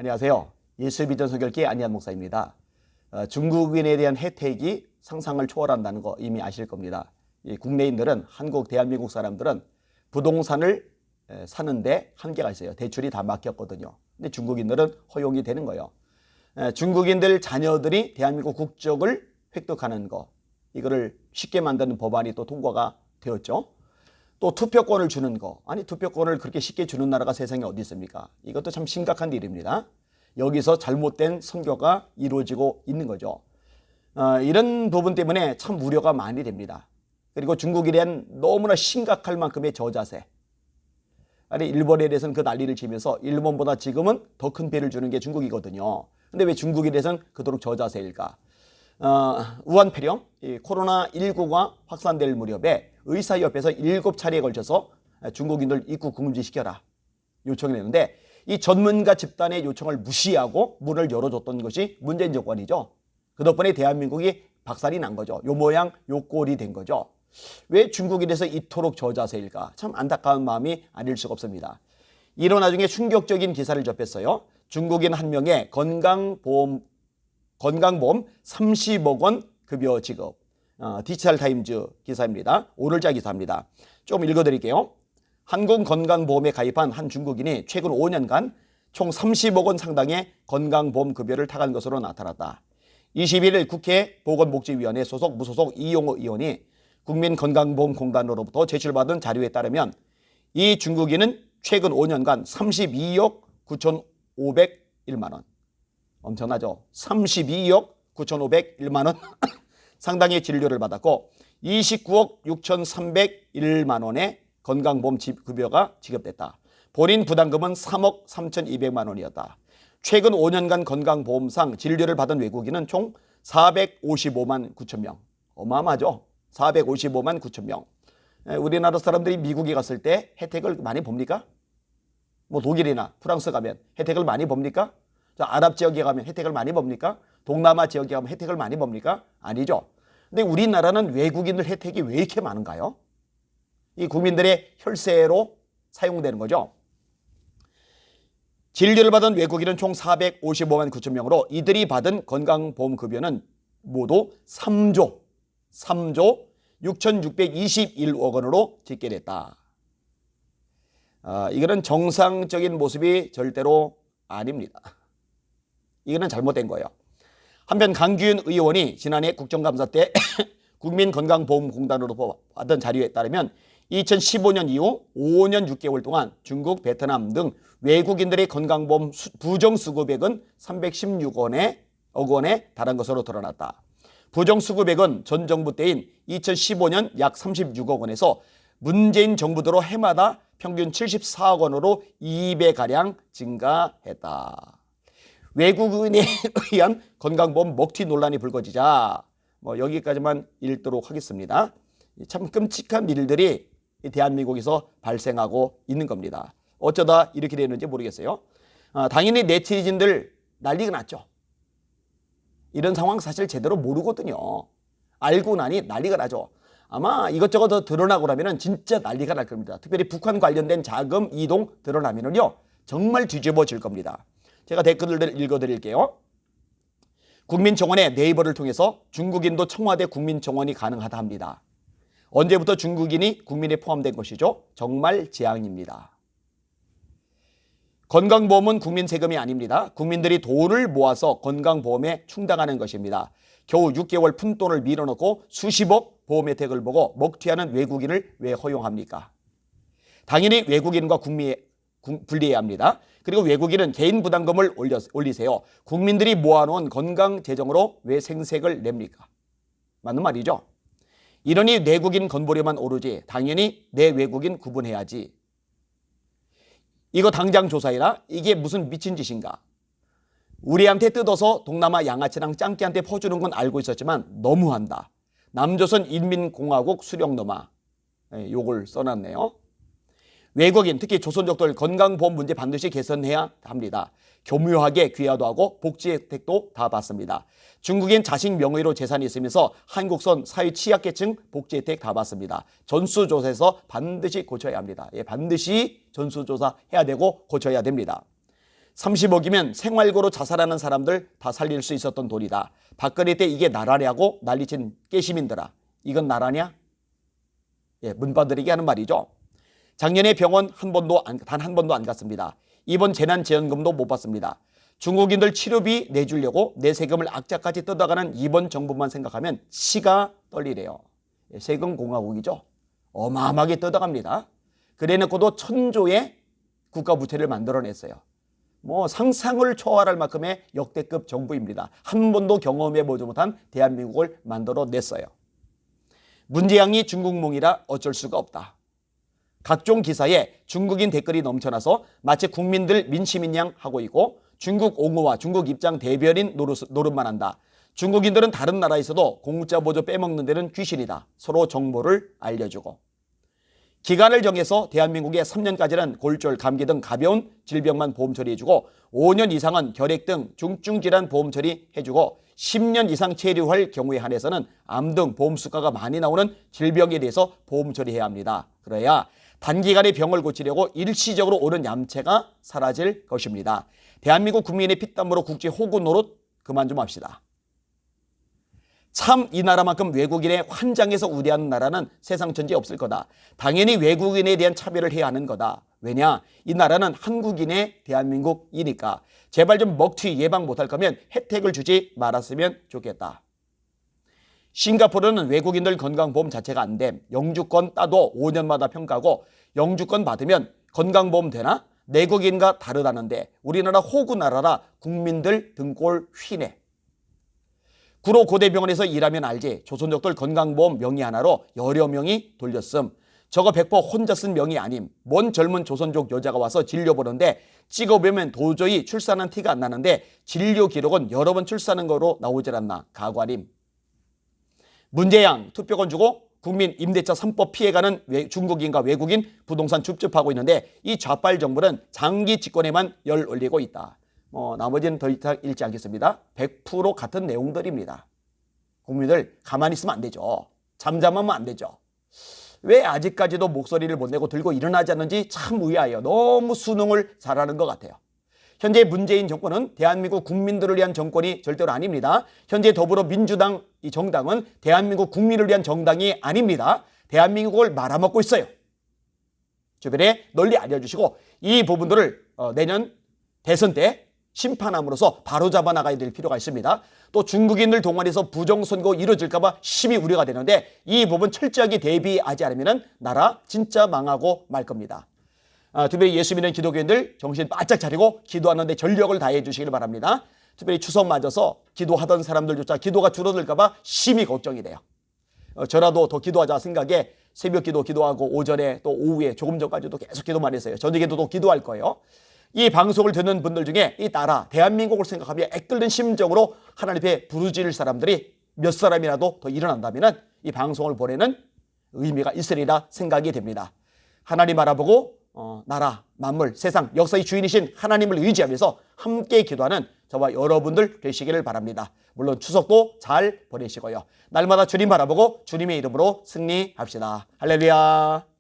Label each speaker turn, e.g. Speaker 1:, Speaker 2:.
Speaker 1: 안녕하세요. 예수비전 선교회 안희한 목사입니다. 중국인에 대한 혜택이 상상을 초월한다는 거 이미 아실 겁니다. 이 국내인들은 대한민국 사람들은 부동산을 사는데 한계가 있어요. 대출이 다 막혔거든요. 근데 중국인들은 허용이 되는 거예요. 중국인들 자녀들이 대한민국 국적을 획득하는 거, 이거를 쉽게 만드는 법안이 또 통과가 되었죠. 또 투표권을 주는 거, 아니 투표권을 그렇게 쉽게 주는 나라가 세상에 어디 있습니까? 이것도 참 심각한 일입니다. 여기서 잘못된 선교가 이루어지고 있는 거죠. 이런 부분 때문에 참 우려가 많이 됩니다. 그리고 중국에 대한 너무나 심각할 만큼의 저자세. 아니 일본에 대해서는 그 난리를 치면서 일본보다 지금은 더 큰 피해를 주는 게 중국이거든요. 근데 왜 중국에 대해서는 그토록 저자세일까? 우한 폐렴, 코로나19가 확산될 무렵에 의사협회에서 7차례에 걸쳐서 중국인들 입국 금지시켜라 요청을 했는데, 이 전문가 집단의 요청을 무시하고 문을 열어줬던 것이 문재인 정권이죠. 그 덕분에 대한민국이 박살이 난 거죠. 요 모양 요 꼴이 된 거죠. 왜 중국에 대해서 이토록 저자세일까? 참 안타까운 마음이 아닐 수가 없습니다. 이런 나중에 충격적인 기사를 접했어요. 중국인 한 명의 건강보험 30억 원 급여 지급. 디지털타임즈 기사입니다. 오늘자 기사입니다. 좀 읽어드릴게요. 한국건강보험에 가입한 한 중국인이 최근 5년간 총 30억 원 상당의 건강보험 급여를 타간 것으로 나타났다. 21일 국회 보건복지위원회 소속 무소속 이용호 의원이 국민건강보험공단으로부터 제출받은 자료에 따르면 이 중국인은 최근 5년간 32억 9,501만 원. 엄청나죠? 32억 9,501만 원 상당의 진료를 받았고 29억 6,301만 원의 건강보험 급여가 지급됐다. 본인 부담금은 3억 3,200만 원이었다. 최근 5년간 건강보험상 진료를 받은 외국인은 총 455만 9천 명. 어마어마하죠? 455만 9천 명. 우리나라 사람들이 미국에 갔을 때 혜택을 많이 봅니까? 뭐 독일이나 프랑스 가면 혜택을 많이 봅니까? 아랍 지역에 가면 혜택을 많이 봅니까? 동남아 지역에 가면 혜택을 많이 봅니까? 아니죠. 근데 우리나라는 외국인들 혜택이 왜 이렇게 많은가요? 이 국민들의 혈세로 사용되는 거죠. 진료를 받은 외국인은 총 455만 9천 명으로 이들이 받은 건강보험 급여는 모두 3조 6,621억 원으로 집계됐다. 이거는 정상적인 모습이 절대로 아닙니다. 이거는 잘못된 거예요. 한편 강규현 의원이 지난해 국정감사 때 국민건강보험공단으로 받은 자료에 따르면 2015년 이후 5년 6개월 동안 중국, 베트남 등 외국인들의 건강보험 부정수급액은 316억 원에 달한 것으로 드러났다. 부정수급액은 전 정부 때인 2015년 약 36억 원에서 문재인 정부 들어 해마다 평균 74억 원으로 2배가량 증가했다. 외국인에 의한 건강보험 먹튀 논란이 불거지자 여기까지만 읽도록 하겠습니다. 참 끔찍한 일들이 대한민국에서 발생하고 있는 겁니다. 어쩌다 이렇게 되는지 모르겠어요. 당연히 네티즌들 난리가 났죠. 이런 상황 사실 제대로 모르거든요. 알고 나니 난리가 나죠. 아마 이것저것 더 드러나고 나면 진짜 난리가 날 겁니다. 특별히 북한 관련된 자금 이동 드러나면요 정말 뒤집어질 겁니다. 제가 댓글을 읽어드릴게요. 국민청원의 네이버를 통해서 중국인도 청와대 국민청원이 가능하다 합니다. 언제부터 중국인이 국민에 포함된 것이죠? 정말 재앙입니다. 건강보험은 국민 세금이 아닙니다. 국민들이 돈을 모아서 건강보험에 충당하는 것입니다. 겨우 6개월 푼돈을 밀어넣고 수십억 보험 혜택을 보고 먹튀하는 외국인을 왜 허용합니까? 당연히 외국인과 분리해야 합니다. 그리고 외국인은 개인 부담금을 올리세요. 국민들이 모아놓은 건강재정으로 왜 생색을 냅니까? 맞는 말이죠. 이러니 내국인 건보료만 오르지 당연히 내 외국인 구분해야지. 이거 당장 조사해라. 이게 무슨 미친 짓인가. 우리한테 뜯어서 동남아 양아치랑 짱깨한테 퍼주는 건 알고 있었지만 너무한다. 남조선 인민공화국 수령놈아. 요걸 써놨네요. 외국인 특히 조선족들 건강보험 문제 반드시 개선해야 합니다. 교묘하게 귀화도 하고 복지 혜택도 다 받습니다. 중국인 자식 명의로 재산이 있으면서 한국선 사회 취약계층 복지 혜택 다 받습니다. 전수조사에서 반드시 고쳐야 합니다. 반드시 전수조사 해야 되고 고쳐야 됩니다. 30억이면 생활고로 자살하는 사람들 다 살릴 수 있었던 돈이다. 박근혜 때 이게 나라냐고 난리친 깨시민들아. 이건 나라냐? 예, 문바들에게 하는 말이죠. 작년에 병원 단 한 번도 안 갔습니다. 이번 재난지원금도 못 받습니다. 중국인들 치료비 내주려고 내 세금을 악착같이 뜯어가는 이번 정부만 생각하면 치가 떨리래요. 예, 세금 공화국이죠. 어마어마하게 뜯어갑니다. 그래놓고도 천조의 국가 부채를 만들어냈어요. 뭐 상상을 초월할 만큼의 역대급 정부입니다. 한 번도 경험해보지 못한 대한민국을 만들어냈어요. 문재양이 중국몽이라 어쩔 수가 없다. 각종 기사에 중국인 댓글이 넘쳐나서 마치 국민들 민심인 양 하고 있고 중국 옹호와 중국 입장 대변인 노릇만 한다. 중국인들은 다른 나라에서도 공짜 보조 빼먹는 데는 귀신이다. 서로 정보를 알려주고. 기간을 정해서 대한민국에 3년까지는 골절, 감기 등 가벼운 질병만 보험 처리해주고 5년 이상은 결핵 등 중증 질환 보험 처리해주고 10년 이상 체류할 경우에 한해서는 암 등 보험 수가가 많이 나오는 질병에 대해서 보험 처리해야 합니다. 그래야 단기간에 병을 고치려고 일시적으로 오는 얌체가 사라질 것입니다. 대한민국 국민의 피땀으로 국제 호구 노릇 그만 좀 합시다. 참 이 나라만큼 외국인의 환장해서 우대하는 나라는 세상 전체에 없을 거다. 당연히 외국인에 대한 차별을 해야 하는 거다. 왜냐? 이 나라는 한국인의 대한민국이니까. 제발 좀 먹튀 예방 못할 거면 혜택을 주지 말았으면 좋겠다. 싱가포르는 외국인들 건강보험 자체가 안 됨. 영주권 따도 5년마다 평가고 영주권 받으면 건강보험 되나? 내국인과 다르다는데 우리나라 호구 나라라 국민들 등골 휘네. 구로 고대병원에서 일하면 알지. 조선족들 건강보험 명의 하나로 여러 명이 돌렸음. 저거 100% 혼자 쓴 명의 아님. 뭔 젊은 조선족 여자가 와서 진료 보는데 찍어보면 도저히 출산한 티가 안 나는데 진료 기록은 여러 번 출산한 거로 나오질 않나. 가관임. 문재양 투표권 주고 국민 임대차 3법 피해가는 중국인과 외국인 부동산 줍줍하고 있는데 이 좌빨 정부는 장기 집권에만 열 올리고 있다. 나머지는 더 이상 읽지 않겠습니다. 100% 같은 내용들입니다. 국민들 가만히 있으면 안 되죠. 잠잠하면 안 되죠. 왜 아직까지도 목소리를 못 내고 들고 일어나지 않는지 참 의아해요. 너무 수능을 잘하는 것 같아요. 현재 문재인 정권은 대한민국 국민들을 위한 정권이 절대로 아닙니다. 현재 더불어민주당 이 정당은 대한민국 국민을 위한 정당이 아닙니다. 대한민국을 말아먹고 있어요. 주변에 널리 알려주시고 이 부분들을 내년 대선 때 심판함으로써 바로잡아 나가야 될 필요가 있습니다. 또 중국인들 동원해서 부정선거 이루어질까 봐 심히 우려가 되는데 이 부분 철저하게 대비하지 않으면 나라 진짜 망하고 말 겁니다. 특별히 예수 믿는 기독교인들 정신 바짝 차리고 기도하는 데 전력을 다해 주시길 바랍니다. 특별히 추석 맞아서 기도하던 사람들조차 기도가 줄어들까 봐 심히 걱정이 돼요. 저라도 더 기도하자 생각에 새벽 기도하고 오전에 또 오후에 조금 전까지도 계속 기도만 했어요. 저녁에도 또 기도할 거예요. 이 방송을 듣는 분들 중에 이 나라 대한민국을 생각하며 애끓는 심정으로 하나님 앞에 부르짖을 사람들이 몇 사람이라도 더 일어난다면 이 방송을 보내는 의미가 있으리라 생각이 됩니다. 하나님 알아보고 나라, 만물, 세상, 역사의 주인이신 하나님을 의지하면서 함께 기도하는 저와 여러분들 되시기를 바랍니다. 물론 추석도 잘 보내시고요. 날마다 주님 바라보고 주님의 이름으로 승리합시다. 할렐루야.